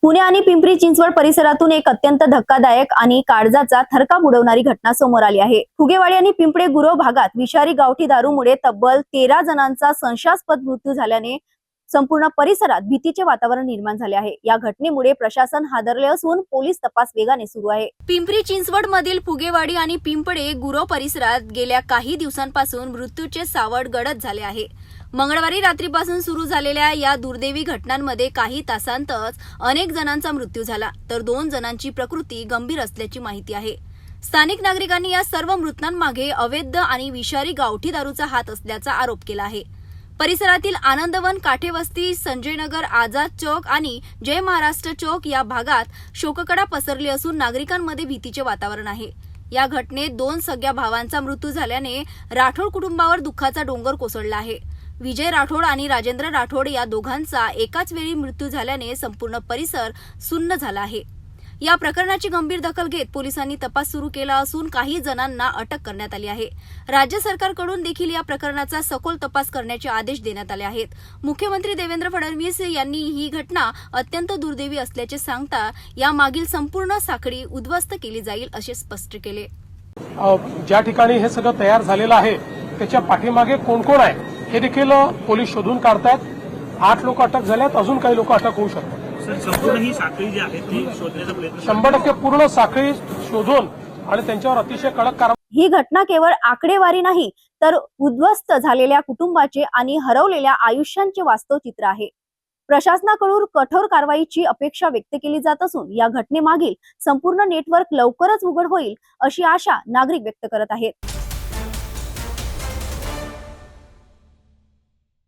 पुणे आणि पिंपरी चिंचवड परिसरातून एक अत्यंत धक्कादायक आणि काळजाचा थरकाप उडवणारी घटना समोर आली आहे। फुगेवाडी आणि पिंपळे गुरव भागात विषारी गावठी दारूमुळे तब्बल 13 जणांचा संशयास्पद मृत्यू झाल्याने संपूर्ण परिसरात भीतीचे वातावरण निर्माण झाले आहे। या घटनेमुळे प्रशासन हादरले असून पोलीस तपास वेगाने सुरू आहे। पिंपरी चिंचवड मधील फुगेवाडी आणि पिंपळे गुरव परिसरात गेल्या काही दिवसांपासून मृत्यूचे सावट गडद झाले आहे। मंगळवारी रात्रीपासून सुरू झालेल्या या दुर्दैवी घटनांमध्ये काही तासांतच अनेक जणांचा मृत्यू झाला, तर 2 जणांची प्रकृती गंभीर असल्याची माहिती आहे। स्थानिक नागरिकांनी या सर्व मृतांमागे अवैध आणि विषारी गावठी दारूचा हात असल्याचा आरोप केला आहे। परिसरातील आनंदवन, काठेवस्ती, संजयनगर, आझाद चौक आणि जय महाराष्ट्र चौक या भागात शोककळा पसरली असून नागरिकांमध्ये भीतीचे वातावरण आहे। या घटनेत 2 सगळ्या भावांचा मृत्यू झाल्याने राठोड कुटुंबावर दुःखाचा डोंगर कोसळला आहे। विजय राठोड आणि राजेंद्र राठोड या दोघांचा एकाच वेळी मृत्यू झाल्याने संपूर्ण परिसर सुन्न झाला आहे। या प्रकरणाची गंभीर दखल घेत पोलिसांनी तपास सुरू केला असून काही जणांना अटक करण्यात आली आहे। राज्य सरकारकडून देखील या प्रकरणाचा सखोल तपास करण्याचे आदेश देण्यात आले आहेत। मुख्यमंत्री देवेंद्र फडणवीस यांनी ही घटना अत्यंत दुर्दैवी असल्याचे सांगता यामागील संपूर्ण साखळी उद्ध्वस्त केली जाईल असे स्पष्ट केले। ज्या ठिकाणी हे सगळं तयार झालेलं आहे त्याच्या पाठीमागे कोण कोण आहे हे देखील पोलीस शोधून काढतात। 8 लोक अटक झाल्यात, अजून काही लोक अटक होऊ शकतात। सर, संपूर्ण ही साखळी जी आहे ती शोधण्याचा प्रयत्न 100% पूर्ण साखळी शोधून आणि त्यांच्यावर अतिशय कडक कारवाई। ही घटना केवळ आकडेवारी नाही, तर उद्ध्वस्त झालेल्या कुटुंबाचे आणि हरवलेल्या आयुष्यांचे वास्तव चित्र आहे। प्रशासनाकडून कठोर कारवाईची अपेक्षा व्यक्त केली जात असून या घटनेमागील संपूर्ण नेटवर्क लवकरच उघड होईल अशी आशा नागरिक व्यक्त करत आहेत।